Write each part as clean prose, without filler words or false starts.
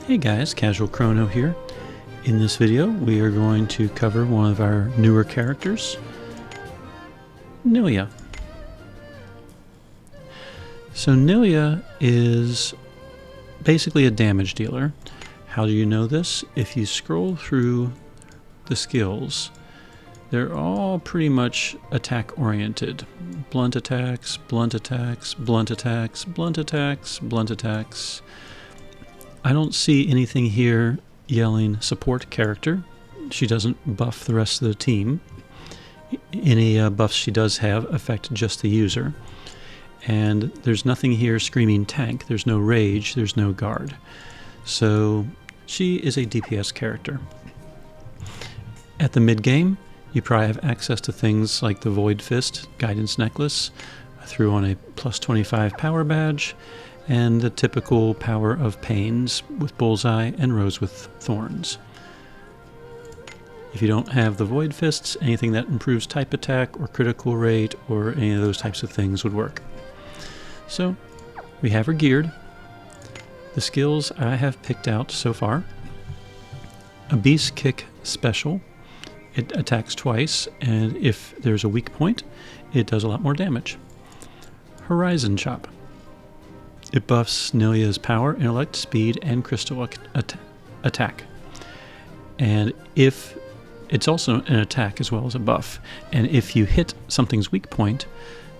Hey guys, Casual Crono here. In this video we are going to cover one of our newer characters, Nilya. So Nilya is basically a damage dealer. How do you know this? If you scroll through the skills, they're all pretty much attack oriented. Blunt attacks, blunt attacks, blunt attacks, blunt attacks, blunt attacks. I don't see anything here yelling support character. She doesn't buff the rest of the team. Any buffs she does have affect just the user. And there's nothing here screaming tank. There's no rage, there's no guard. So she is a DPS character. At the mid game, you probably have access to things like the Void Fist Guidance Necklace. I threw on a plus 25 power badge, and the typical Power of Pains with Bullseye and Rose with Thorns. If you don't have the Void Fists, anything that improves type attack or critical rate or any of those types of things would work. So, we have her geared. The skills I have picked out so far. A Beast Kick Special. It attacks twice, and if there's a weak point, it does a lot more damage. Horizon Chop. It buffs Nilya's power, intellect, speed, and crystal attack. And if it's also an attack as well as a buff, and if you hit something's weak point,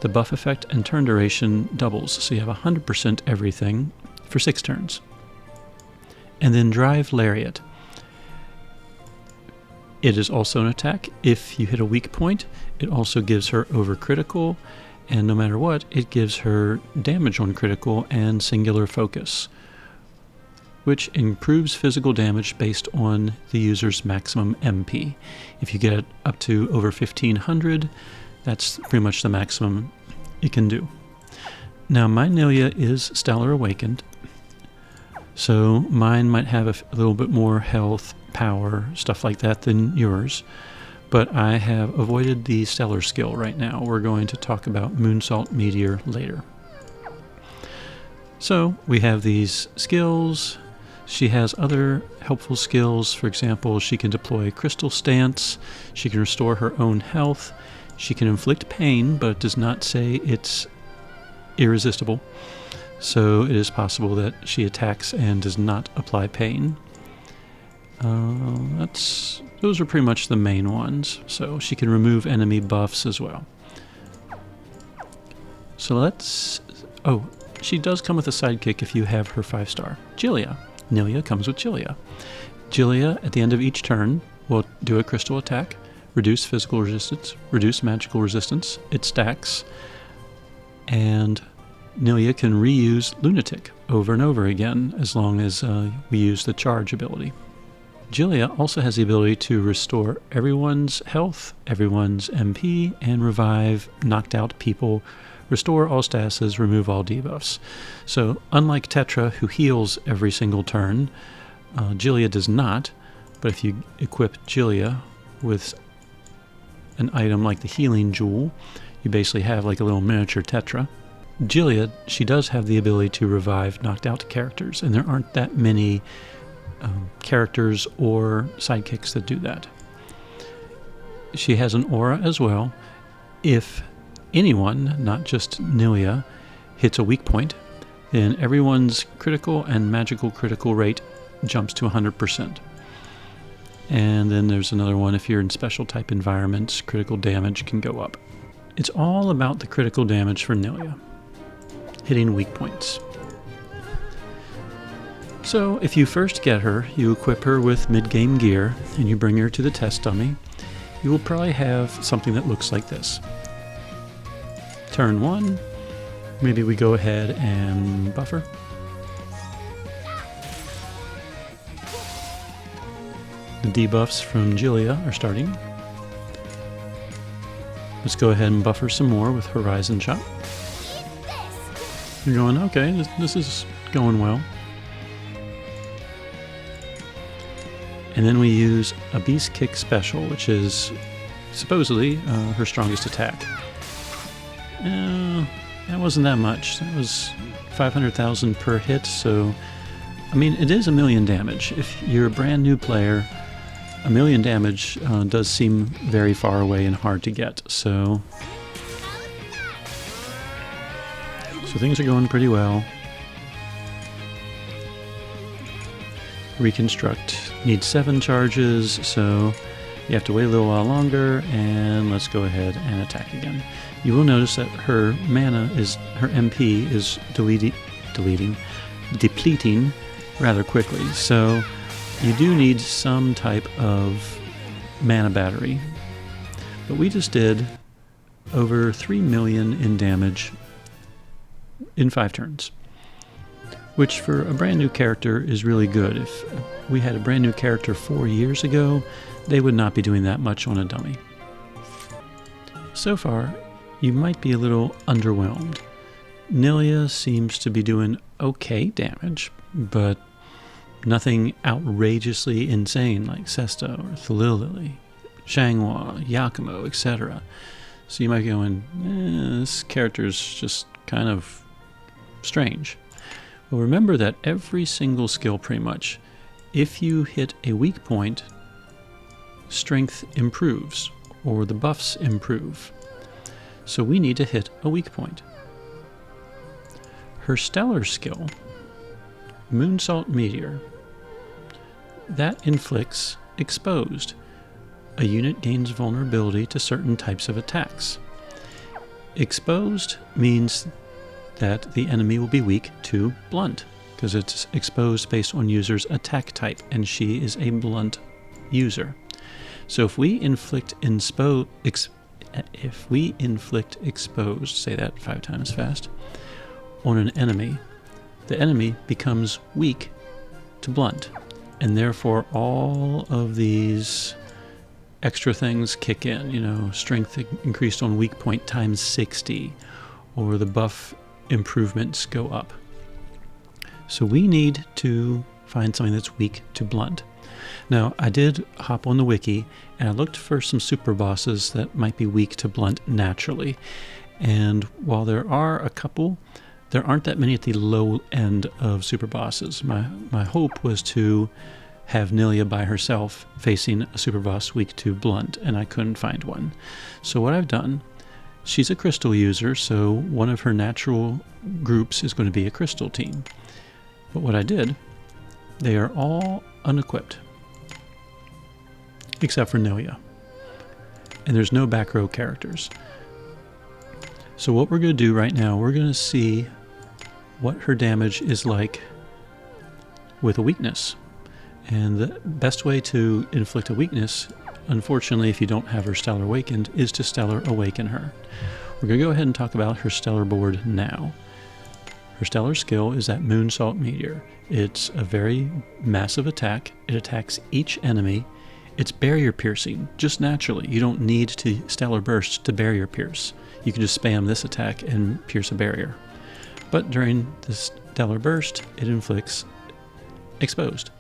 the buff effect and turn duration doubles, so you have 100% everything for 6 turns. And then Drive Lariat. It is also an attack. If you hit a weak point, it also gives her overcritical, and no matter what, it gives her damage on critical and singular focus, which improves physical damage based on the user's maximum MP. If you get it up to over 1500, that's pretty much the maximum it can do. Now, my Nilya is Stellar Awakened, so mine might have a little bit more health, power, stuff like that than yours. But I have avoided the Stellar skill right now. We're going to talk about Moonsault Meteor later. So we have these skills. She has other helpful skills. For example, she can deploy Crystal Stance. She can restore her own health. She can inflict pain, but it does not say it's irresistible. So it is possible that she attacks and does not apply pain. Those are pretty much the main ones. So she can remove enemy buffs as well. So she does come with a sidekick if you have her 5-star. Jillia. Nilya comes with Jillia. Jillia, at the end of each turn, will do a crystal attack, reduce physical resistance, reduce magical resistance. It stacks. And Nilya can reuse Lunatic over and over again as long as we use the charge ability. Jillia also has the ability to restore everyone's health, everyone's MP, and revive knocked out people, restore all statuses, remove all debuffs. So unlike Terra, who heals every single turn, Jillia does not, but if you equip Jillia with an item like the Healing Jewel, you basically have like a little miniature Terra. Jillia, she does have the ability to revive knocked out characters, and there aren't that many characters or sidekicks that do that. She has an aura as well. If anyone, not just Nilya, hits a weak point, then everyone's critical and magical critical rate jumps to 100%. And then there's another one, if you're in special type environments, critical damage can go up. It's all about the critical damage for Nilya, hitting weak points. So, if you first get her, you equip her with mid-game gear, and you bring her to the test dummy, you will probably have something that looks like this. Turn 1, maybe we go ahead and buff her. The debuffs from Jillia are starting. Let's go ahead and buff her some more with Horizon Chop. You're going, okay, this is going well. And then we use a Beast Kick Special, which is supposedly her strongest attack. That wasn't that much. That was 500,000 per hit, so I mean, it is 1,000,000 damage. If you're a brand new player, 1,000,000 damage does seem very far away and hard to get. So things are going pretty well. Reconstruct needs 7 charges, so you have to wait a little while longer, and let's go ahead and attack again. You will notice that her MP is depleting rather quickly, so you do need some type of mana battery. But we just did over 3 million in damage in 5 turns, which for a brand new character is really good. If we had a brand new character 4 years ago, they would not be doing that much on a dummy. So far, you might be a little underwhelmed. Nilya seems to be doing okay damage, but nothing outrageously insane like Sesta or Thalili, Xianghua, Yakumo, etc. So you might be going, this character's just kind of strange. Well, remember that every single skill, pretty much, if you hit a weak point, strength improves, or the buffs improve. So we need to hit a weak point. Her stellar skill, Moonsault Meteor, that inflicts exposed. A unit gains vulnerability to certain types of attacks. Exposed means that the enemy will be weak to blunt, because it's exposed based on user's attack type, and she is a blunt user. So if we inflict exposed, say that 5 times fast, on an enemy, the enemy becomes weak to blunt, and therefore all of these extra things kick in. You know, strength increased on weak point times 60, or the buff improvements go up. So we need to find something that's weak to blunt. Now, I did hop on the wiki and I looked for some super bosses that might be weak to blunt naturally. And while there are a couple, there aren't that many at the low end of super bosses. My hope was to have Nilya by herself facing a super boss weak to blunt, and I couldn't find one. So what I've done, she's a crystal user, so one of her natural groups is going to be a crystal team. But what I did, they are all unequipped, except for Nilya. And there's no back row characters. So what we're going to do right now, we're going to see what her damage is like with a weakness. And the best way to inflict a weakness, unfortunately, if you don't have her Stellar Awakened, is to Stellar Awaken her. We're going to go ahead and talk about her Stellar board now. Her Stellar skill is that Moonsault Meteor. It's a very massive attack. It attacks each enemy. It's barrier piercing, just naturally. You don't need to Stellar Burst to barrier pierce. You can just spam this attack and pierce a barrier. But during the Stellar Burst, it inflicts Exposed.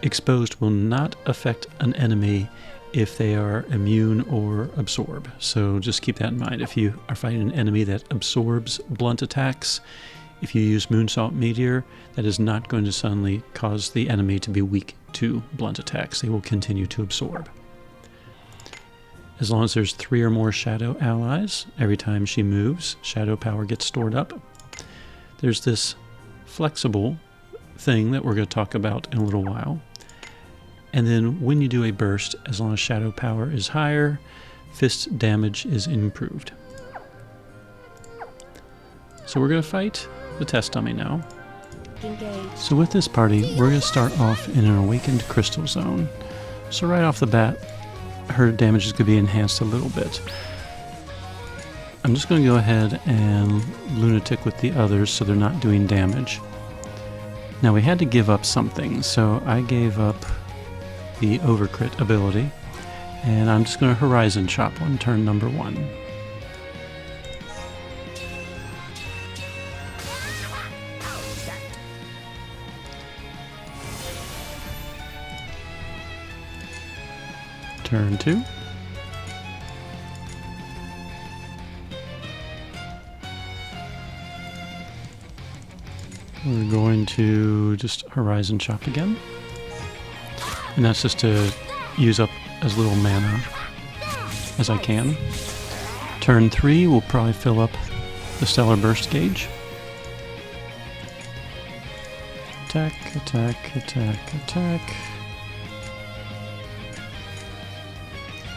Exposed will not affect an enemy if they are immune or absorb. So just keep that in mind. If you are fighting an enemy that absorbs blunt attacks, if you use Moonsault Meteor, that is not going to suddenly cause the enemy to be weak to blunt attacks. They will continue to absorb. As long as there's 3 or more shadow allies, every time she moves, shadow power gets stored up. There's this flexible thing that we're going to talk about in a little while. And then when you do a burst, as long as shadow power is higher, fist damage is improved. So we're going to fight the test dummy now. Engage. So with this party, we're going to start off in an awakened crystal zone. So right off the bat, her damage is going to be enhanced a little bit. I'm just going to go ahead and lunatic with the others so they're not doing damage. Now we had to give up something, so I gave up the overcrit ability, and I'm just going to horizon chop on turn number 1. Turn 2. We're going to just Horizon Chop again. And that's just to use up as little mana as I can. Turn 3 will probably fill up the Stellar Burst gauge. Attack, attack, attack, attack.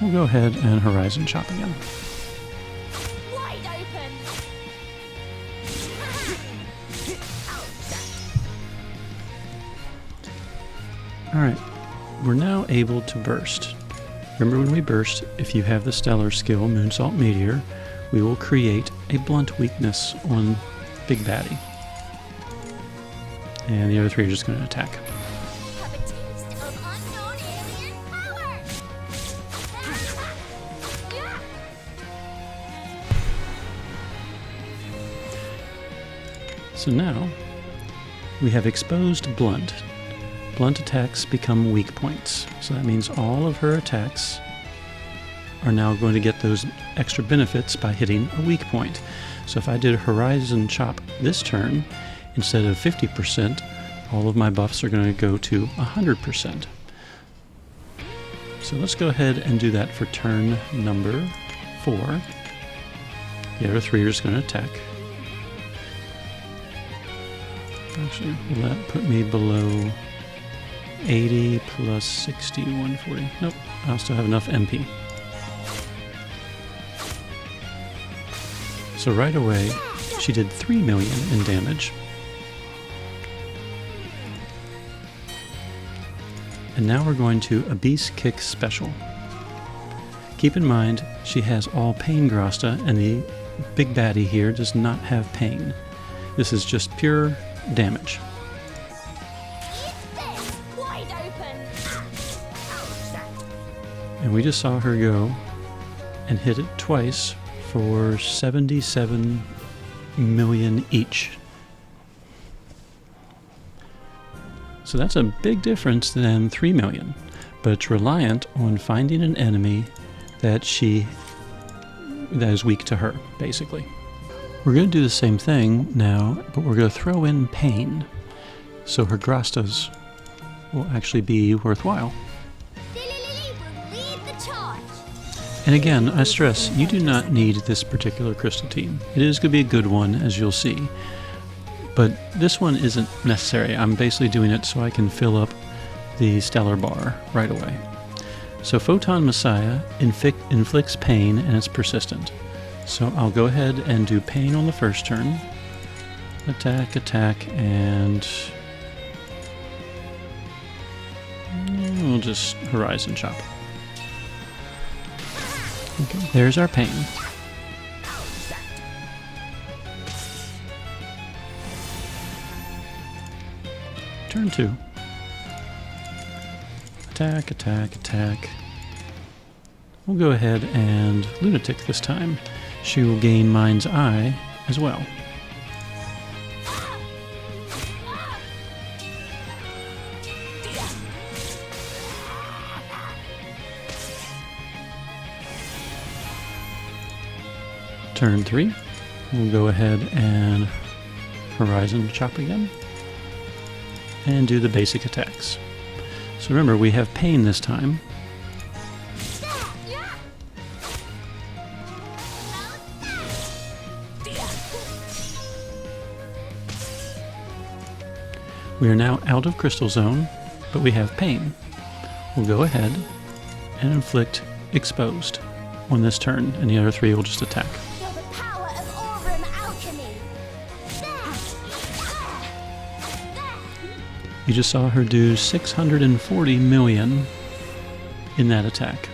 We'll go ahead and Horizon Chop again. Wide open. Alright, we're now able to burst. Remember when we burst, if you have the Stellar skill, Moonsault Meteor, we will create a blunt weakness on Big Baddie. And the other 3 are just going to attack. Have a taste of unknown alien power. So now, we have exposed Blunt. Blunt attacks become weak points. So that means all of her attacks are now going to get those extra benefits by hitting a weak point. So if I did Horizon Chop this turn, instead of 50%, all of my buffs are going to go to 100%. So let's go ahead and do that for turn number 4. The other 3 are just going to attack. Actually, will that put me below 80 plus 60, 140? Nope, I'll still have enough MP. So right away, she did 3 million in damage. And now we're going to Abyss Kick Special. Keep in mind, she has all pain grasta, and the Big Baddie here does not have pain. This is just pure damage. Wide open. And we just saw her go and hit it twice for 77 million each. So that's a big difference than 3 million, but it's reliant on finding an enemy that is weak to her, basically. We're going to do the same thing now, but we're going to throw in pain, so her grastas will actually be worthwhile. Lily will lead the charge. And again, I stress, you do not need this particular crystal team. It is going to be a good one, as you'll see. But this one isn't necessary. I'm basically doing it so I can fill up the Stellar bar right away. So Photon Messiah inflicts pain and it's persistent. So I'll go ahead and do pain on the first turn. Attack, attack, and we'll just Horizon Chop. Okay, there's our pain. Turn 2. Attack, attack, attack. We'll go ahead and Lunatic this time. She will gain Mind's Eye as well. Turn 3. We'll go ahead and Horizon Chop again. And do the basic attacks. So remember, we have pain this time. We are now out of Crystal Zone, but we have pain. We'll go ahead and inflict Exposed on this turn, and the other 3 will just attack. Feel the power of Aurum alchemy. You just saw her do 640 million in that attack.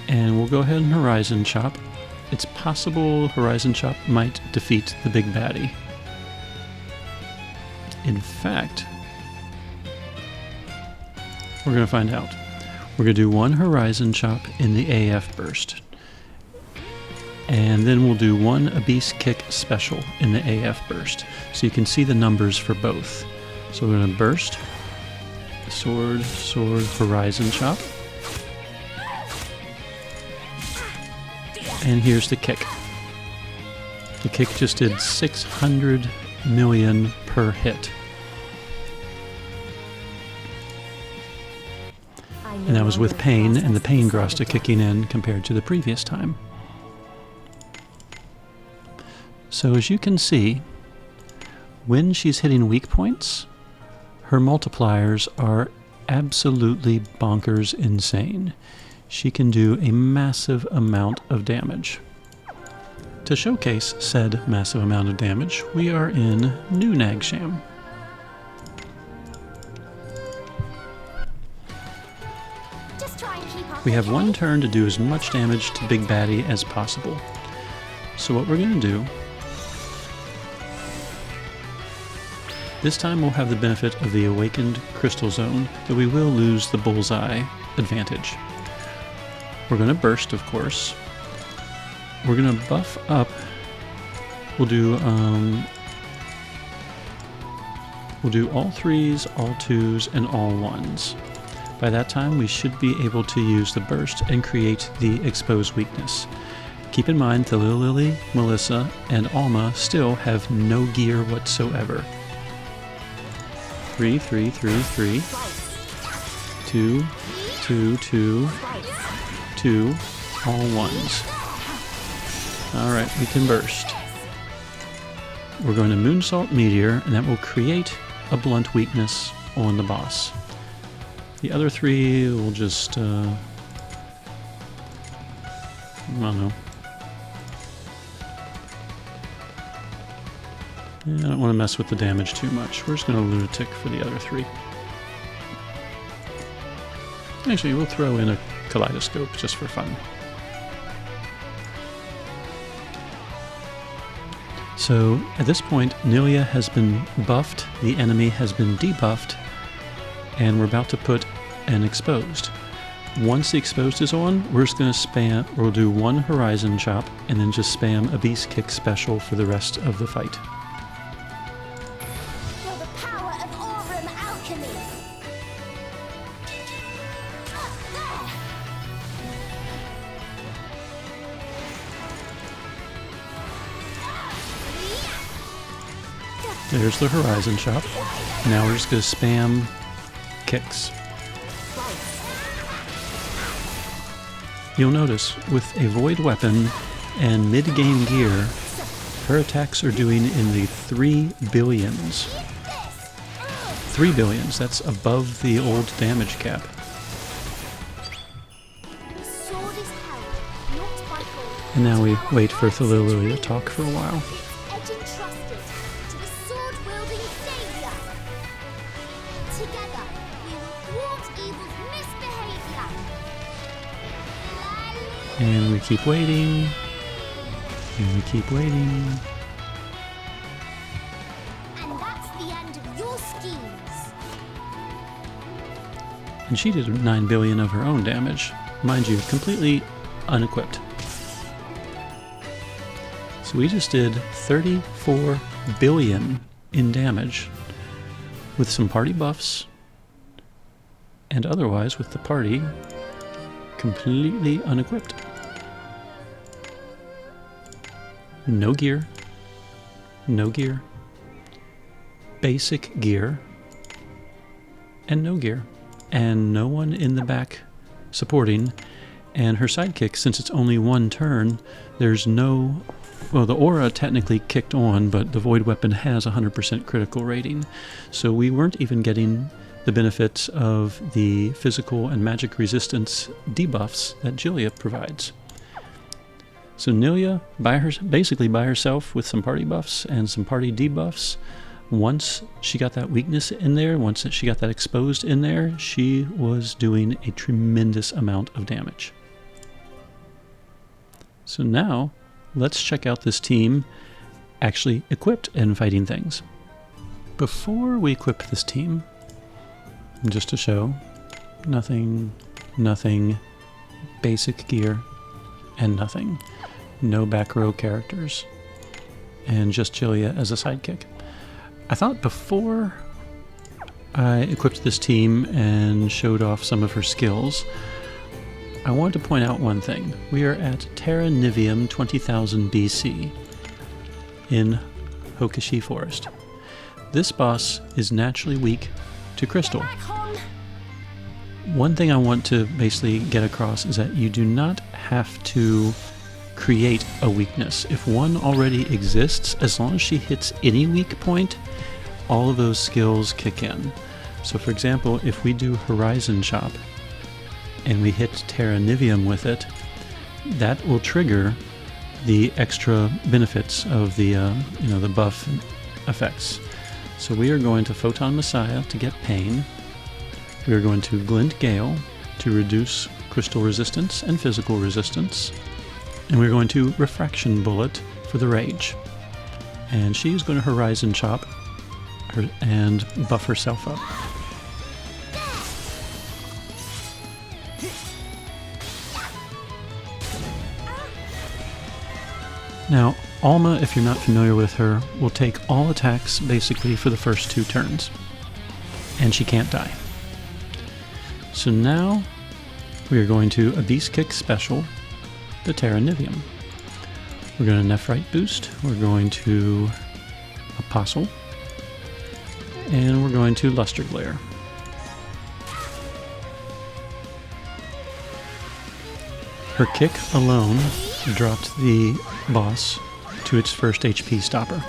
And we'll go ahead and Horizon Chop. It's possible Horizon Chop might defeat the Big Baddie. In fact, we're going to find out. We're going to do 1 Horizon Chop in the AF burst. And then we'll do 1 Abyss Kick Special in the AF burst. So you can see the numbers for both. So we're going to burst, sword, sword, Horizon Chop. And here's the kick. The kick just did 600 million per hit. And that was with pain and the pain grasta kicking in compared to the previous time. So as you can see, when she's hitting weak points, her multipliers are absolutely bonkers insane. She can do a massive amount of damage. To showcase said massive amount of damage, we are in New Nagsham. We have one turn to do as much damage to Big Baddie as possible. So what we're going to do, this time we'll have the benefit of the Awakened Crystal Zone, though we will lose the Bullseye advantage. We're going to burst, of course. We're going to buff up. We'll do all 3s, all 2s, and all 1s. By that time, we should be able to use the burst and create the exposed weakness. Keep in mind, the Lily, Melissa, and Alma still have no gear whatsoever. 3, 3, 3, 3. 2, 2, 2, 2, all 1s. Alright, we can burst. We're going to Moonsault Meteor, and that will create a blunt weakness on the boss. The other 3 will just, I don't know. Yeah, I don't want to mess with the damage too much. We're just going to Lunatic for the other 3. Actually, we'll throw in a Kaleidoscope just for fun. So, at this point, Nilya has been buffed, the enemy has been debuffed, and we're about to put an Exposed. Once the Exposed is on, we're just going to spam, we'll do one Horizon Chop, and then just spam a Beast Kick special for the rest of the fight. For the power of Aurum alchemy. There's the Horizon Chop. Now we're just going to spam kicks. You'll notice, with a Void Weapon and mid-game gear, her attacks are doing in the 3 billions. 3 billions, that's above the old damage cap. And now we wait for Thalilily to talk for a while. And we keep waiting, and we keep waiting. And that's the end of your schemes. And she did 9 billion of her own damage, mind you, completely unequipped. So we just did 34 billion in damage with some party buffs, and otherwise with the party completely unequipped. No gear. No gear. Basic gear. And no gear. And no one in the back supporting. And her sidekick, since it's only one turn, there's no... Well, the aura technically kicked on, but the Void Weapon has 100% critical rating. So we weren't even getting the benefits of the physical and magic resistance debuffs that Jillia provides. So Nilya, basically by herself with some party buffs and some party debuffs, once she got that weakness in there, once she got that exposed in there, she was doing a tremendous amount of damage. So now, let's check out this team actually equipped and fighting things. Before we equip this team, just to show, nothing, basic gear, and nothing. No back row characters, and just Jillia as a sidekick. I thought before I equipped this team and showed off some of her skills, I wanted to point out one thing. We are at Terra Nivium 20,000 BC. in Hokashi Forest. This boss is naturally weak to crystal. Back on. One thing I want to basically get across is that you do not have to create a weakness. If one already exists, as long as she hits any weak point, all of those skills kick in. So for example, if we do Horizon Chop and we hit Terra Nivium with it, that will trigger the extra benefits of the the buff effects. So we are going to Photon Messiah to get pain. We are going to Glint Gale to reduce crystal resistance and physical resistance. And we're going to Refraction Bullet for the rage. And she's going to Horizon Chop her and buff herself up. Now, Alma, if you're not familiar with her, will take all attacks basically for the first 2 turns. And she can't die. So now we are going to Abyss Kick Special, the Terra Nivium. We're going to Nephrite Boost, we're going to Apostle, and we're going to Luster Glare. Her kick alone dropped the boss to its first HP stopper.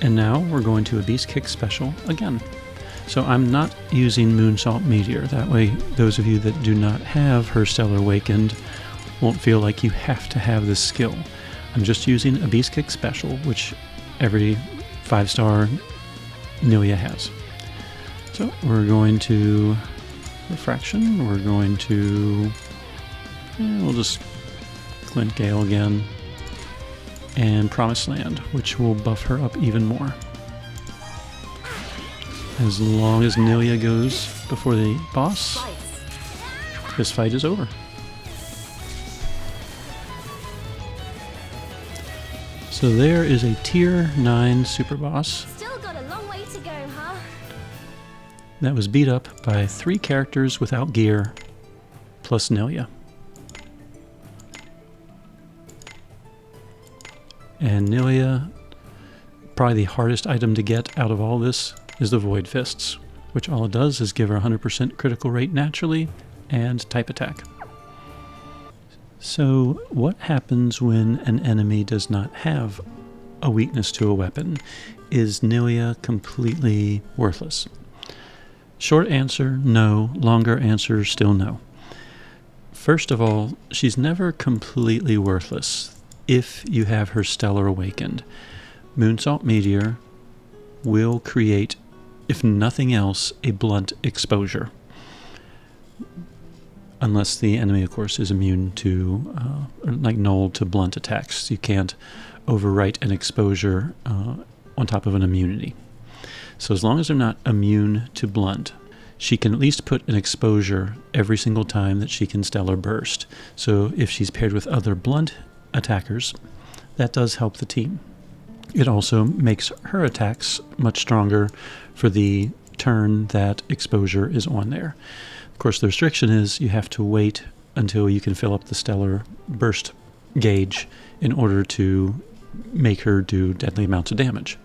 And now we're going to Abyss Kick Special again. So I'm not using Moonsault Meteor. That way those of you that do not have her Stellar Awakened won't feel like you have to have this skill. I'm just using Abyss Kick Special, which every 5-star Nilya has. So we're going to Refraction, we're going to, we'll just Glint Gale again, and Promised Land, which will buff her up even more. As long as Nilya goes before the boss, this fight is over. So there is a Tier 9 Super Boss Still got a long way to go, huh? that was beat up by 3 characters without gear, plus Nilya. And Nilya, probably the hardest item to get out of all this is the Void Fists, which all it does is give her 100% critical rate naturally and type attack. So what happens when an enemy does not have a weakness to a weapon? Is Nilya completely worthless? Short answer, no. Longer answer, still no. First of all, she's never completely worthless if you have her Stellar Awakened. Moonsault Meteor will create, if nothing else, a blunt exposure. Unless the enemy, of course, is immune to, like null to blunt attacks. You can't overwrite an exposure on top of an immunity. So as long as they're not immune to blunt, she can at least put an exposure every single time that she can Stellar Burst. So if she's paired with other blunt attackers, that does help the team. It also makes her attacks much stronger for the turn that exposure is on there. Of course, the restriction is you have to wait until you can fill up the Stellar Burst gauge in order to make her do deadly amounts of damage.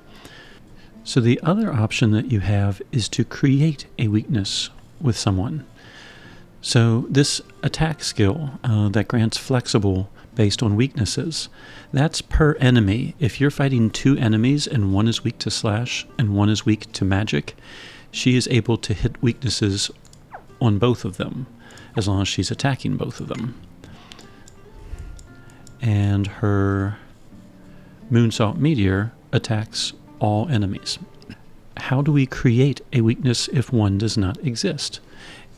So the other option that you have is to create a weakness with someone. So this attack skill that grants flexible based on weaknesses, that's per enemy. If you're fighting 2 enemies and one is weak to slash and one is weak to magic, she is able to hit weaknesses on both of them as long as she's attacking both of them. And her Moonsault Meteor attacks all enemies. How do we create a weakness if one does not exist?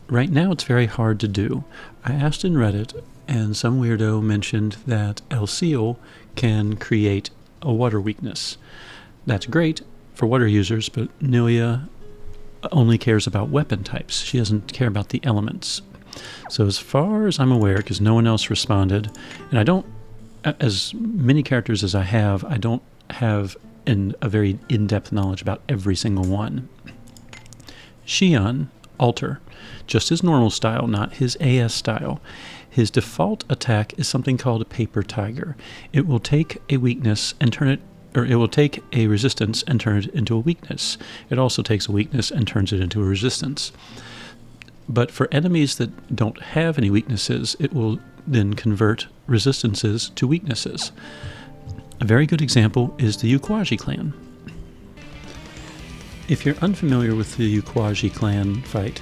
Right now it's very hard to do. I asked in Reddit, and some weirdo mentioned that El Seal can create a water weakness. That's great for water users, but Nilya only cares about weapon types. She doesn't care about the elements. So as far as I'm aware, because no one else responded, and I don't, as many characters as I don't have a very in-depth knowledge about every single one. Xion alter. Just his normal style, not his AS style. His default attack is something called a paper tiger. It will take a weakness and turn it, or it will take a resistance and turn it into a weakness. It also takes a weakness and turns it into a resistance. But for enemies that don't have any weaknesses, it will then convert resistances to weaknesses. A very good example is the Uquajis clan. If you're unfamiliar with the Uquajis clan fight,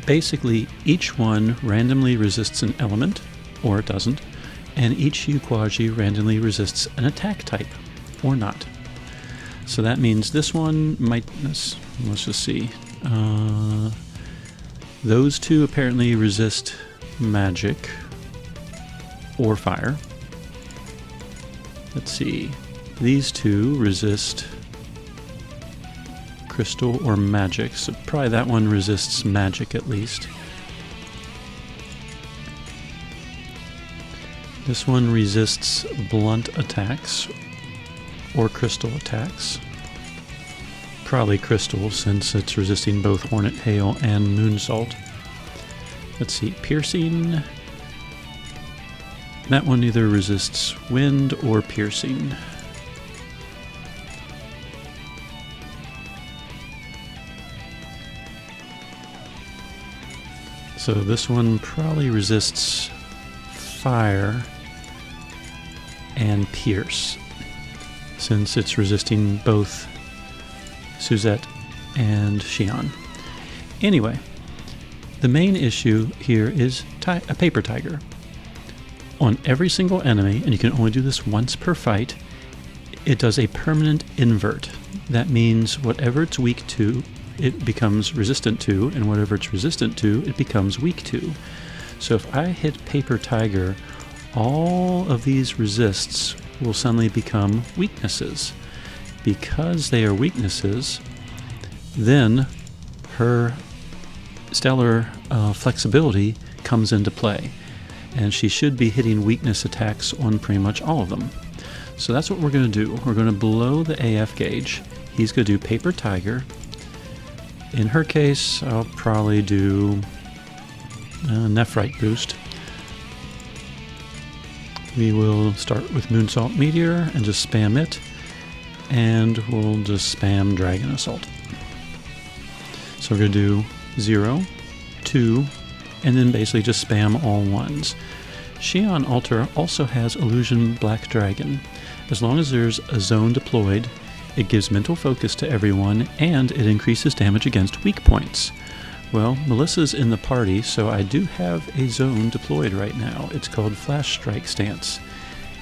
basically each one randomly resists an element, or it doesn't, and each Uquajis randomly resists an attack type, or not. So that means this one might, let's just see, those two apparently resist magic or fire. Let's see, these two resist crystal or magic, so probably that one resists magic at least. This one resists blunt attacks or crystal attacks. Probably crystal since it's resisting both hornet hail and moonsault. Let's see, piercing. That one either resists wind or piercing. So this one probably resists fire and pierce, since it's resisting both Suzette and Xian. Anyway, the main issue here is a paper tiger. On every single enemy, and you can only do this once per fight, it does a permanent invert. That means whatever it's weak to, it becomes resistant to, and whatever it's resistant to, it becomes weak to. So if I hit Paper Tiger, all of these resists will suddenly become weaknesses. Because they are weaknesses, then her stellar flexibility comes into play, and she should be hitting weakness attacks on pretty much all of them. So that's what we're going to do. We're going to blow the AF gauge. He's going to do Paper Tiger. In her case, I'll probably do Nephrite boost. We will start with Moonsault Meteor and just spam it, and we'll just spam Dragon Assault. So we're going to do 0, 2, and then basically just spam all ones. Xian Alter also has Illusion Black Dragon. As long as there's a zone deployed, it gives mental focus to everyone, and it increases damage against weak points. Well, Melissa's in the party, so I do have a zone deployed right now. It's called Flash Strike Stance.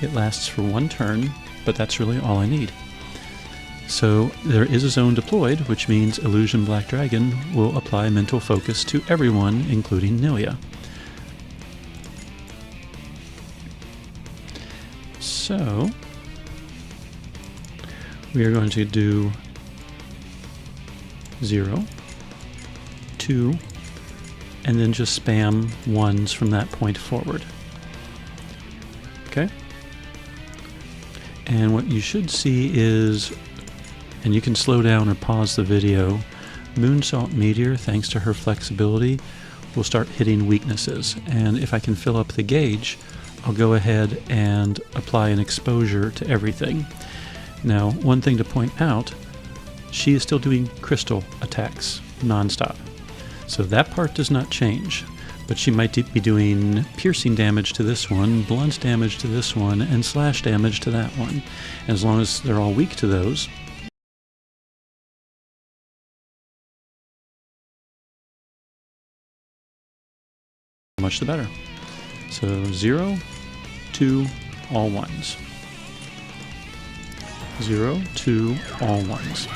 It lasts for 1 turn, but that's really all I need. So there is a zone deployed, which means Illusion Black Dragon will apply mental focus to everyone, including Nilya. So we are going to do 0, 2, and then just spam 1s from that point forward. Okay? And what you should see is, and you can slow down or pause the video, Moonsault Meteor, thanks to her flexibility, will start hitting weaknesses. And if I can fill up the gauge, I'll go ahead and apply an exposure to everything. Now, one thing to point out, she is still doing crystal attacks non-stop. So that part does not change, but she might be doing piercing damage to this one, blunt damage to this one, and slash damage to that one. And as long as they're all weak to those, much the better. So 0, 2, all ones. 0, 2, all ones.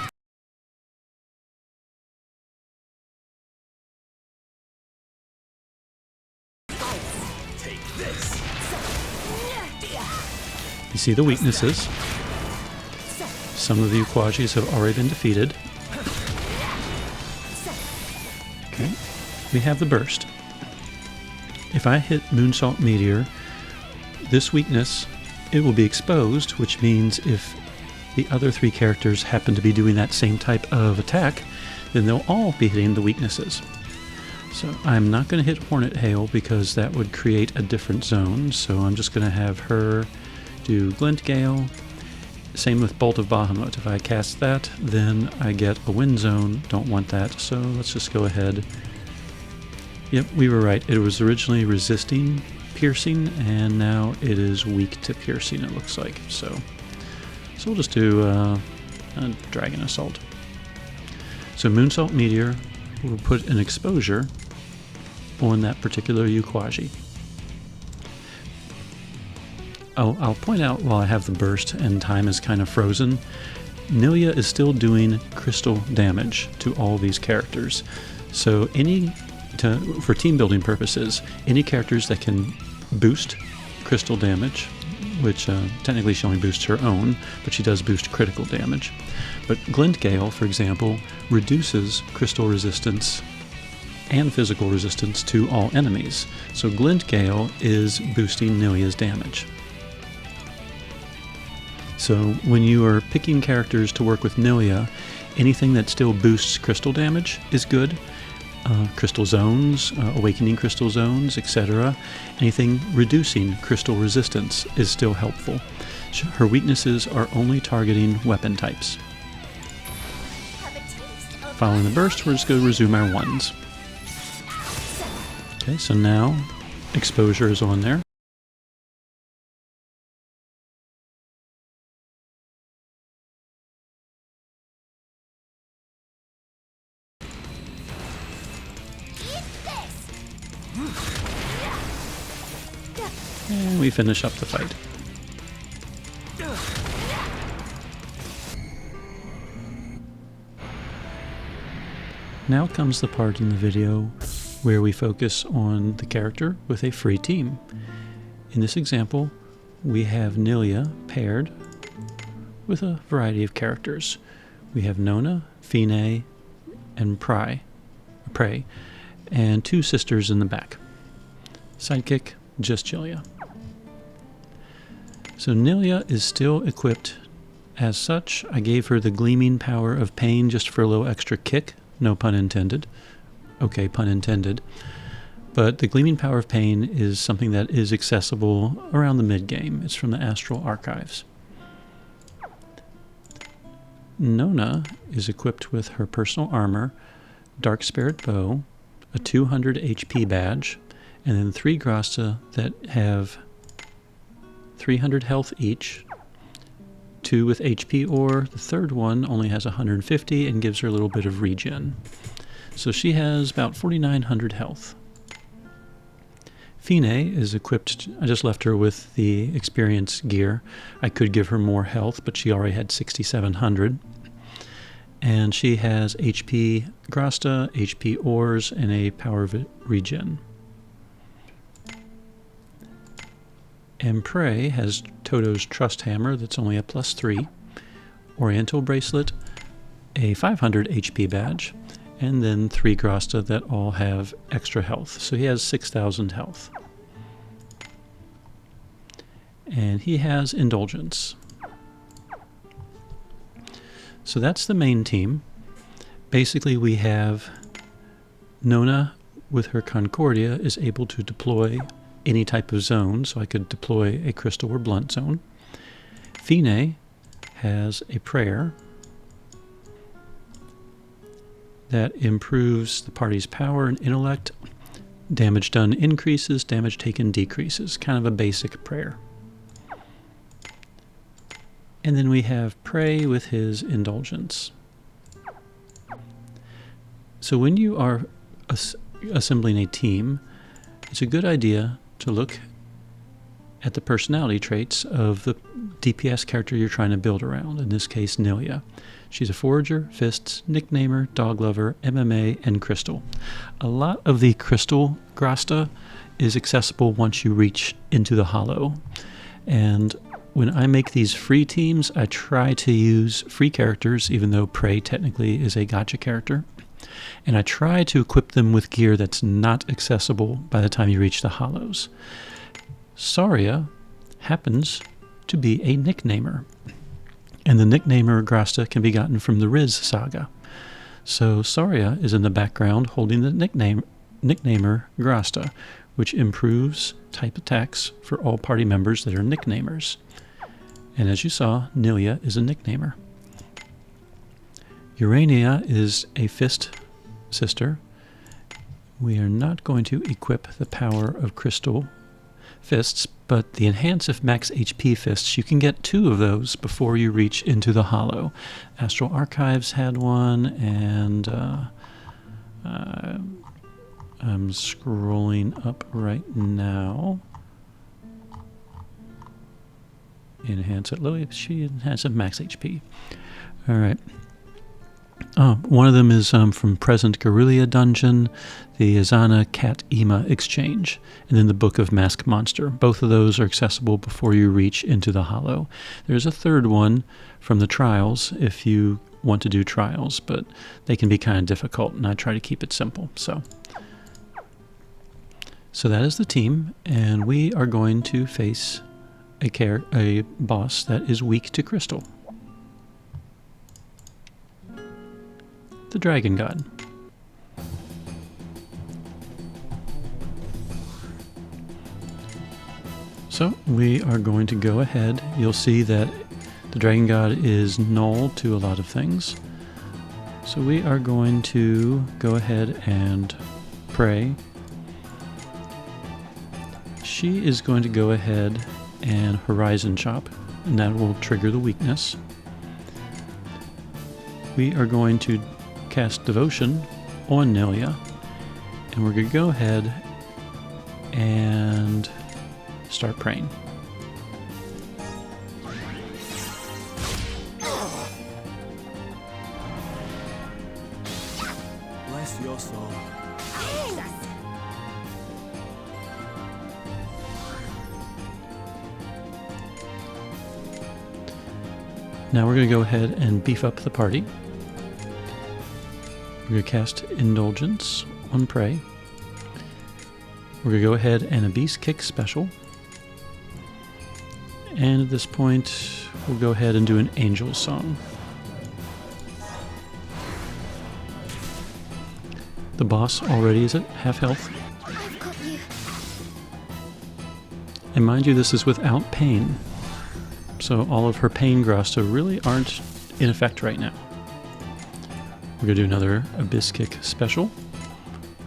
You see the weaknesses. Some of the Uquajis have already been defeated. Okay, we have the burst. If I hit Moonsault Meteor, this weakness, it will be exposed, which means if the other 3 characters happen to be doing that same type of attack, then they'll all be hitting the weaknesses. So I'm not going to hit Hornet Hail because that would create a different zone, so I'm just going to have her do Glint Gale. Same with Bolt of Bahamut. If I cast that, then I get a wind zone. Don't want that, so let's just go ahead. Yep, we were right. It was originally resisting piercing, and now it is weak to piercing, it looks like. So we'll just do a Dragon Assault. So Moonsault Meteor will put an exposure on that particular Uquaji. Oh, I'll point out while I have the burst and time is kind of frozen, Nilya is still doing crystal damage to all these characters. So for team building purposes, any characters that can boost crystal damage, which technically she only boosts her own, but she does boost critical damage. But Glint Gale, for example, reduces crystal resistance and physical resistance to all enemies. So Glint Gale is boosting Nilya's damage. So when you are picking characters to work with Nilya, anything that still boosts crystal damage is good. Crystal zones, awakening crystal zones, etc. Anything reducing crystal resistance is still helpful. Her weaknesses are only targeting weapon types. Following the burst, we're just going to resume our ones. Okay, so now exposure is on there. And we finish up the fight. Now comes the part in the video where we focus on the character with a free team. In this example, we have Nilya paired with a variety of characters. We have Nona, Fine, and Prey, and two sisters in the back. Sidekick, just Nilya. So Nilya is still equipped as such. I gave her the Gleaming Power of Pain just for a little extra kick. No pun intended. Okay, pun intended. But the Gleaming Power of Pain is something that is accessible around the mid-game. It's from the Astral Archives. Nona is equipped with her personal armor, Dark Spirit Bow, a 200 HP badge, and then 3 grasta that have 300 health each, 2 with HP ore. The third one only has 150 and gives her a little bit of regen. So she has about 4,900 health. Fine is equipped, I just left her with the experience gear. I could give her more health, but she already had 6,700. And she has HP grasta, HP ores, and a power of regen. And Prey has Toto's Trust Hammer that's only a +3, Oriental Bracelet, a 500 HP badge, and then 3 grasta that all have extra health. So he has 6,000 health. And he has Indulgence. So that's the main team. Basically we have Nona with her Concordia is able to deploy any type of zone, so I could deploy a crystal or blunt zone. Fine has a prayer that improves the party's power and intellect. Damage done increases, damage taken decreases. Kind of a basic prayer. And then we have Prey with his Indulgence. So when you are assembling a team, it's a good idea to look at the personality traits of the DPS character you're trying to build around, in this case Nilya. She's a forager, fists, nicknamer, dog lover, MMA, and crystal. A lot of the crystal grasta is accessible once you reach into the hollow. And when I make these free teams, I try to use free characters, even though Prey technically is a gacha character. And I try to equip them with gear that's not accessible by the time you reach the hollows. Saria happens to be a nicknamer, and the nicknamer grasta can be gotten from the Riz saga. So Saria is in the background holding the nicknamer Grasta, which improves type attacks for all party members that are nicknamers. And as you saw, Nilya is a nicknamer. Urania is a fist sister. We are not going to equip the power of crystal fists, but the enhance if max HP fists, you can get 2 of those before you reach into the hollow. Astral Archives had one, and I'm scrolling up right now. Enhance at low HP, enhance at max HP. Alright. One of them is from Present Guerrilla Dungeon, the Azana Cat Ema Exchange, and then the Book of Mask Monster. Both of those are accessible before you reach into the hollow. There's a third one from the Trials if you want to do Trials, but they can be kind of difficult, and I try to keep it simple. So that is the team, and we are going to face a boss that is weak to crystal. The Dragon God. So we are going to go ahead. You'll see that the Dragon God is null to a lot of things. So we are going to go ahead and pray. She is going to go ahead and Horizon Chop, and that will trigger the weakness. We are going to cast Devotion on Nilya, and we're going to go ahead and start praying. Bless your soul. Now we're going to go ahead and beef up the party. We're going to cast Indulgence on Prey. We're going to go ahead and Abyss Kick Special. And at this point, we'll go ahead and do an Angel's Song. The boss already is at half health. I've got you. And mind you, this is without pain. So all of her pain grasta really aren't in effect right now. We're going to do another Abyss Kick Special.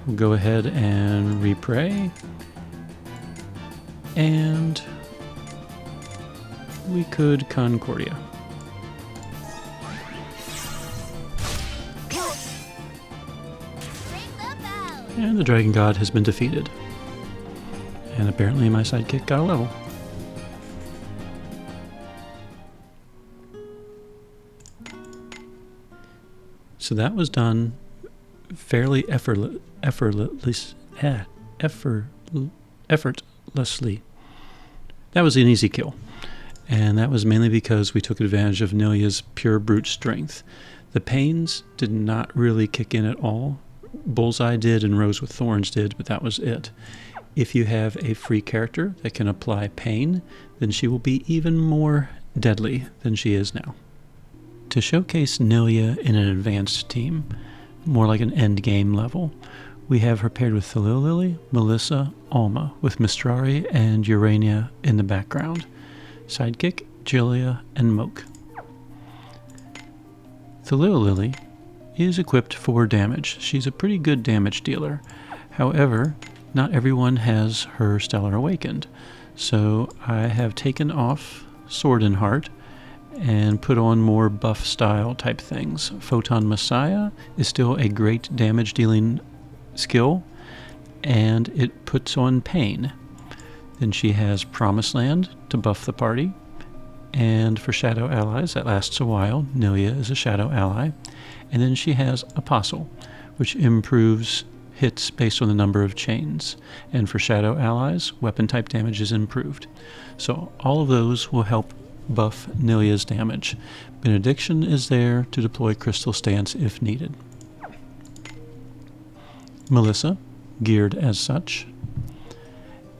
We'll go ahead and repray. And we could Concordia. Bring the bell. And the Dragon God has been defeated. And apparently my sidekick got a level. So that was done fairly effortlessly. That was an easy kill. And that was mainly because we took advantage of Nilya's pure brute strength. The pains did not really kick in at all. Bullseye did and Rose with Thorns did, but that was it. If you have a free character that can apply pain, then she will be even more deadly than she is now. To showcase Nilya in an advanced team, more like an endgame level, we have her paired with Thalil, Melissa, Alma, with Mistrari and Urania in the background. Sidekick, Julia, and Moke. Thalil is equipped for damage. She's a pretty good damage dealer. However, not everyone has her Stellar Awakened. So I have taken off Sword and Heart and put on more buff style type things. Photon Messiah is still a great damage dealing skill, and it puts on pain. Then she has Promised Land to buff the party, and for shadow allies that lasts a while, Nilya is a shadow ally. And then she has Apostle, which improves hits based on the number of chains, and for shadow allies, weapon type damage is improved. So all of those will help buff Nilya's damage. Benediction is there to deploy Crystal Stance if needed. Melissa, geared as such,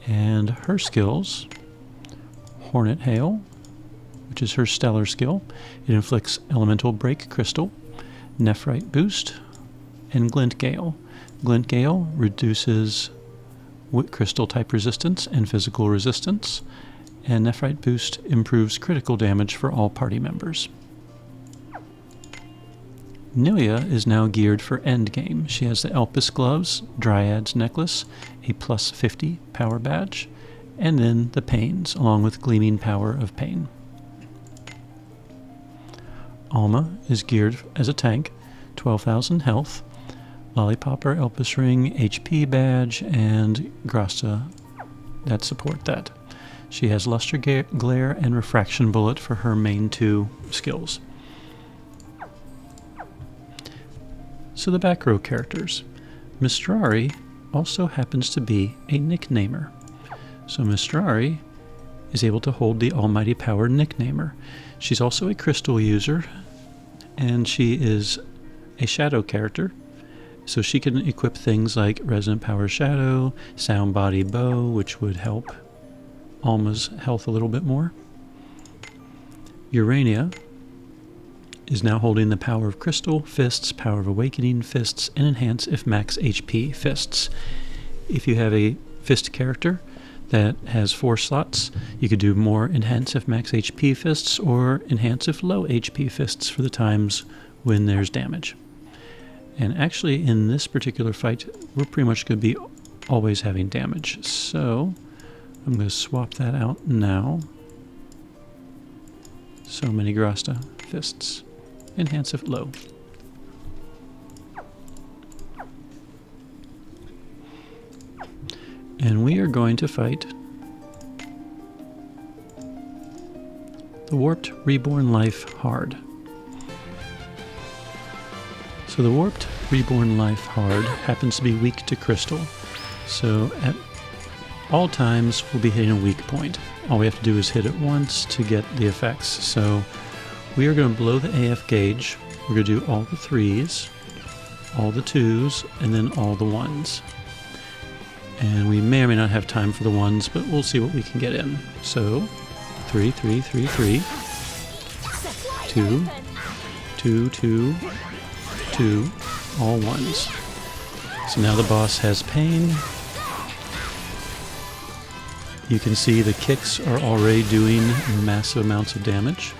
and her skills: Hornet Hail, which is her stellar skill. It inflicts Elemental Break Crystal, Nephrite Boost, and Glint Gale. Glint Gale reduces crystal type resistance and physical resistance, and Nephrite Boost improves critical damage for all party members. Nilya is now geared for endgame. She has the Elpis Gloves, Dryad's Necklace, a plus 50 power badge, and then the Pains, along with Gleaming Power of Pain. Alma is geared as a tank, 12,000 health, Lollipopper, Elpis Ring, HP badge, and grasta that support that. She has Luster Glare and Refraction Bullet for her main two skills. So the back row characters. Mistrari also happens to be a nicknamer. So Mistrari is able to hold the Almighty Power nicknamer. She's also a crystal user, and she is a shadow character. So she can equip things like Resonant Power Shadow, Sound Body Bow, which would help Alma's health a little bit more. Urania is now holding the Power of Crystal, Fists, Power of Awakening, Fists, and Enhance if max HP Fists. If you have a Fist character that has 4 slots, you could do more Enhance if max HP Fists or Enhance if low HP Fists for the times when there's damage. And actually in this particular fight, we're pretty much going to be always having damage. So I'm going to swap that out now. So many grasta fists. Enhance if low. And we are going to fight the Warped Reborn Life Hard. So the Warped Reborn Life Hard happens to be weak to crystal. So at all times we'll be hitting a weak point. All we have to do is hit it once to get the effects. So we are going to blow the AF gauge. We're going to do all the 3s, all the 2s, and then all the 1s. And we may or may not have time for the 1s, but we'll see what we can get in. So 3, 3, 3, 3, 2, 2, 2, 2, all 1s. So now the boss has pain. You can see the kicks are already doing massive amounts of damage.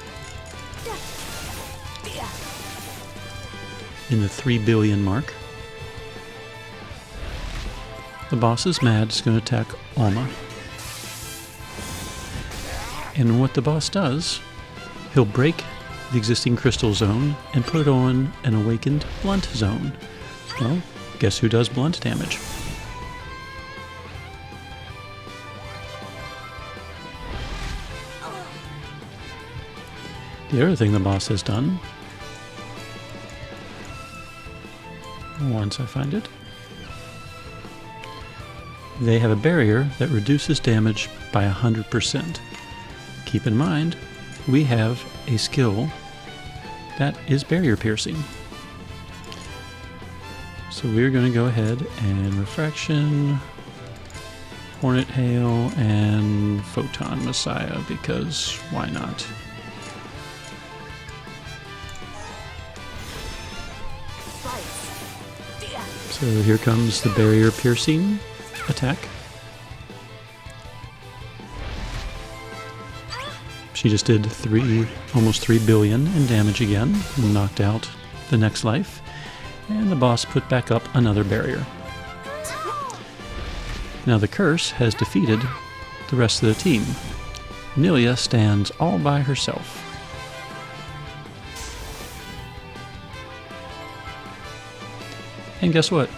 In the 3 billion mark. The boss is mad, is going to attack Alma. And what the boss does, he'll break the existing crystal zone and put on an awakened blunt zone. Well, guess who does blunt damage? The other thing the boss has done, once I find it, they have a barrier that reduces damage by 100%. Keep in mind, we have a skill that is barrier piercing. So we're going to go ahead and Refraction, Hornet Hail, and Photon Messiah, because why not? So here comes the barrier piercing attack. She just did almost 3 billion in damage again, and knocked out the next life, and the boss put back up another barrier. Now the curse has defeated the rest of the team. Nilya stands all by herself. And guess what?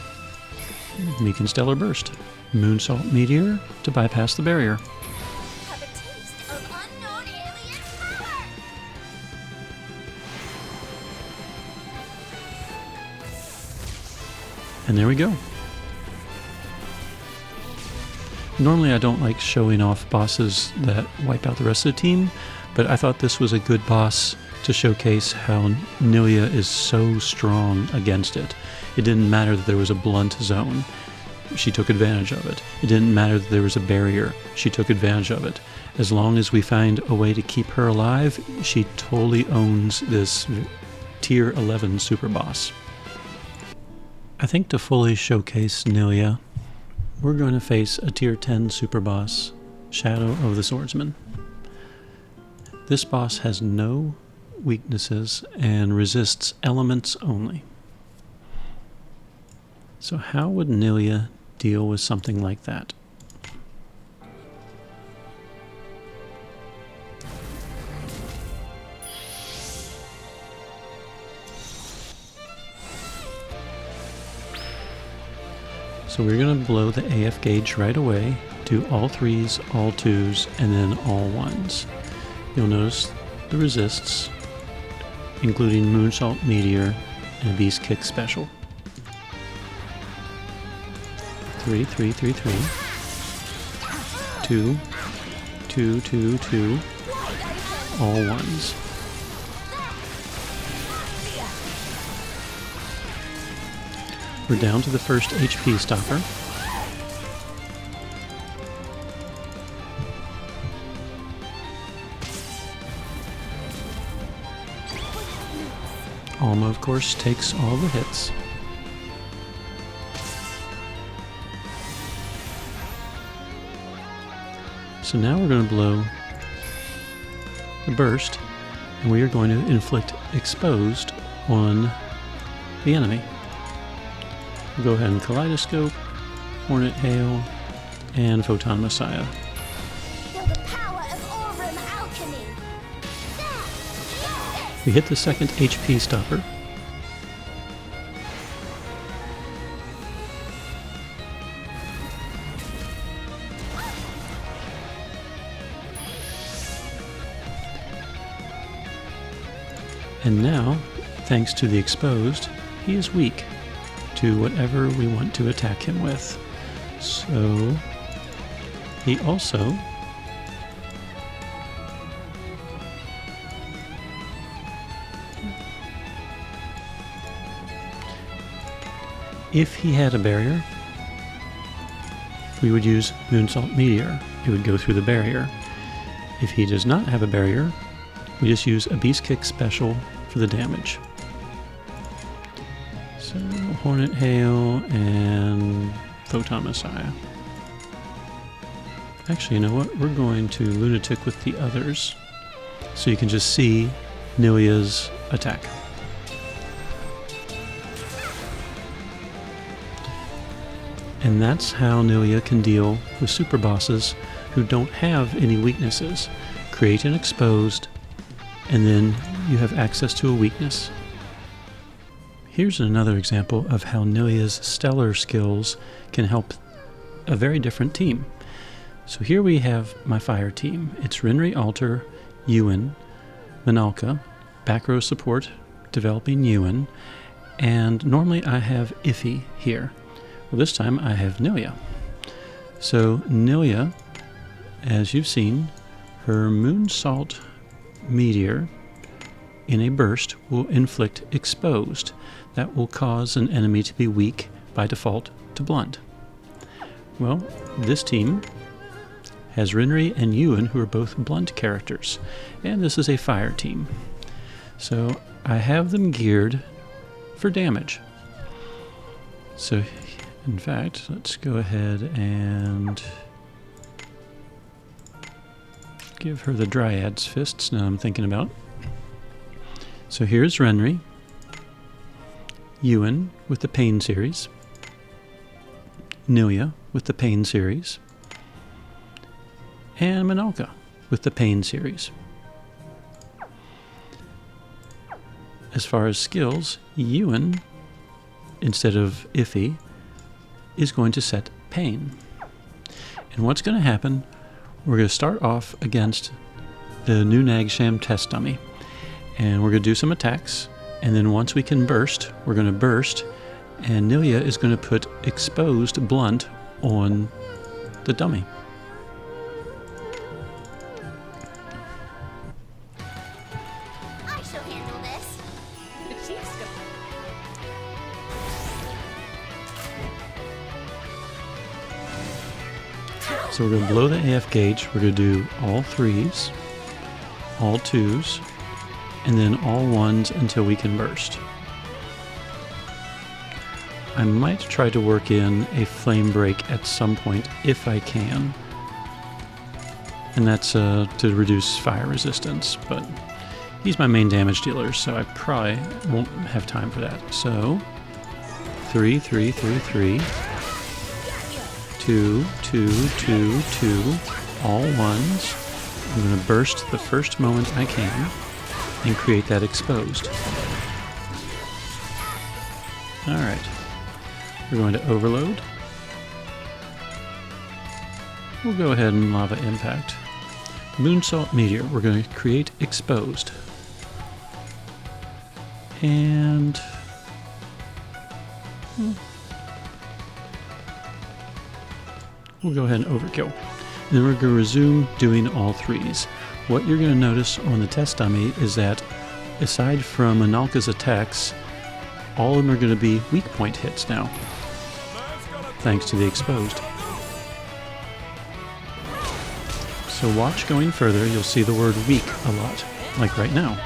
We can Stellar Burst. Moonsault Meteor to bypass the barrier. Have a taste of unknown alien power! And there we go. Normally I don't like showing off bosses that wipe out the rest of the team, but I thought this was a good boss to showcase how Nilya is so strong against it. It didn't matter that there was a blunt zone. She took advantage of it. It didn't matter that there was a barrier. She took advantage of it. As long as we find a way to keep her alive, she totally owns this tier 11 super boss. I think to fully showcase Nilya, we're going to face a tier 10 super boss, Shadow of the Swordsman. This boss has no weaknesses and resists elements only. So how would Nilya deal with something like that? So we're going to blow the AF gauge right away, do all 3s, all 2s, and then all 1s. You'll notice the resists, including Moonsault Meteor and a Beast Kick Special. 3, 3, 3, 3. 2, 2, 2, 2. All 1s. We're down to the first HP stopper. Alma, of course, takes all the hits. So now we're going to blow the burst, and we are going to inflict exposed on the enemy. We'll go ahead and Kaleidoscope, Hornet Hail, and Photon Messiah. Feel the power of Aurum alchemy. We hit the second HP stopper. And now, thanks to the exposed, he is weak to whatever we want to attack him with. So he also if he had a barrier, we would use Moonsault Meteor. It would go through the barrier. If he does not have a barrier, we just use a Beast Kick Special for the damage. So Hornet Hail and Photon Messiah. Actually, you know what? We're going to Lunatic with the others, so you can just see Nilya's attack. And that's how Nilya can deal with super bosses who don't have any weaknesses. Create an exposed, and then you have access to a weakness. Here's another example of how Nilya's stellar skills can help a very different team. So here we have my fire team. It's Rinri Alter, Ewan, Minalka, back row support, developing Ewan, and normally I have Iffy here. Well, this time I have Nilya. So Nilya, as you've seen, her Moonsault Meteor in a burst will inflict exposed. That will cause an enemy to be weak by default to blunt. Well, this team has Rinri and Ewan, who are both blunt characters, and this is a fire team. So I have them geared for damage. So in fact, let's go ahead and give her the Dryad's Fists now I'm thinking about. So here's Rinri, Ewan with the Pain series, Nilya with the Pain series, and Minalka with the Pain series. As far as skills, Ewan, instead of Iffy, is going to set Pain. And what's going to happen, we're going to start off against the new Nagsham test dummy, and we're going to do some attacks. And then once we can burst, we're going to burst, and Nilya is going to put exposed blunt on the dummy. I shall handle this. So we're going to blow the AF gauge. We're going to do all 3s, all 2s, and then all 1s until we can burst. I might try to work in a flame break at some point if I can. And that's to reduce fire resistance, but he's my main damage dealer, so I probably won't have time for that. So 3, 3, 3, 3, 2, 2, 2, 2, all ones. I'm going to burst the first moment I can and create that exposed. Alright, we're going to overload. We'll go ahead and lava impact. Moonsault meteor, we're going to create exposed. And we'll go ahead and overkill. Then we're going to resume doing all threes. What you're going to notice on the test dummy is that aside from Analka's attacks, all of them are going to be weak point hits now, thanks to the exposed. So watch going further, you'll see the word weak a lot, like right now.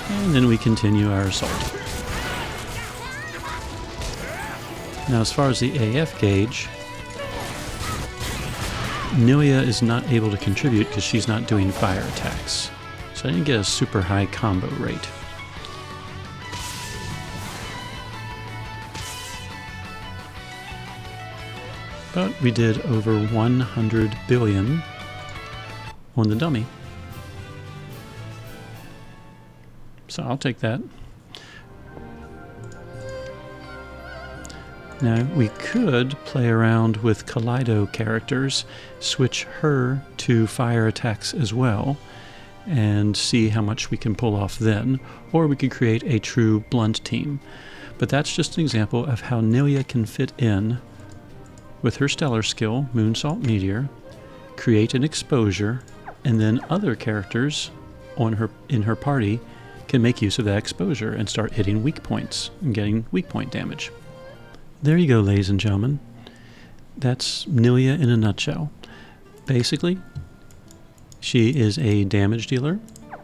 And then we continue our assault. Now as far as the AF gauge, Nilya is not able to contribute because she's not doing fire attacks. So I didn't get a super high combo rate. But we did over 100 billion on the dummy. So I'll take that. Now, we could play around with Kaleido characters, switch her to fire attacks as well, and see how much we can pull off then, or we could create a true blunt team. But that's just an example of how Nilya can fit in with her stellar skill, Moonsault Meteor, create an exposure, and then other characters in her party can make use of that exposure and start hitting weak points and getting weak point damage. There you go, ladies and gentlemen. That's Nilya in a nutshell. Basically, she is a damage dealer,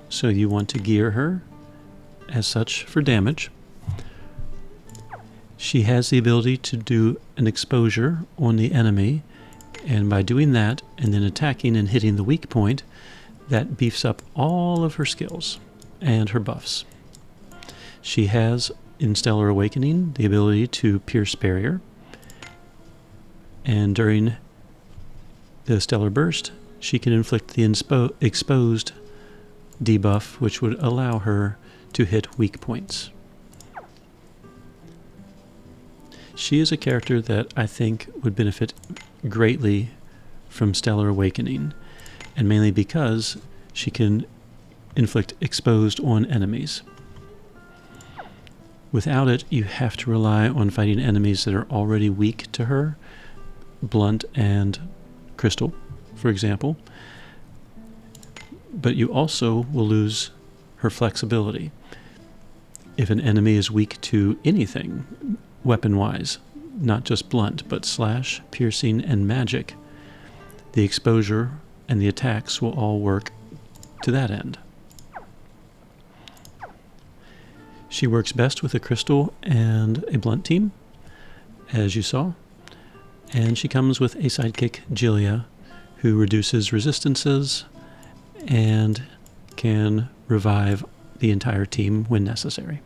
so you want to gear her as such for damage. She has the ability to do an exposure on the enemy, and by doing that and then attacking and hitting the weak point, that beefs up all of her skills and her buffs. She has, in Stellar Awakening, the ability to pierce barrier, and during the Stellar Burst, she can inflict the exposed debuff, which would allow her to hit weak points. She is a character that I think would benefit greatly from Stellar Awakening, and mainly because she can inflict exposed on enemies. Without it, you have to rely on fighting enemies that are already weak to her, Blunt and Crystal, for example. But you also will lose her flexibility. If an enemy is weak to anything, weapon-wise, not just blunt, but slash, piercing, and magic, the exposure and the attacks will all work to that end. She works best with a crystal and a blunt team, as you saw, and she comes with a sidekick, Jillia, who reduces resistances and can revive the entire team when necessary.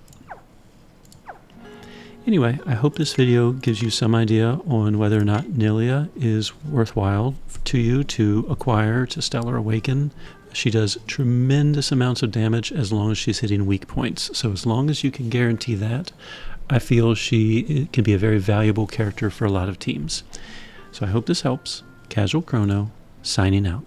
Anyway, I hope this video gives you some idea on whether or not Nilya is worthwhile to you to acquire to Stellar Awaken. She does tremendous amounts of damage as long as she's hitting weak points. So as long as you can guarantee that, I feel she can be a very valuable character for a lot of teams. So I hope this helps. Casual Crono, signing out.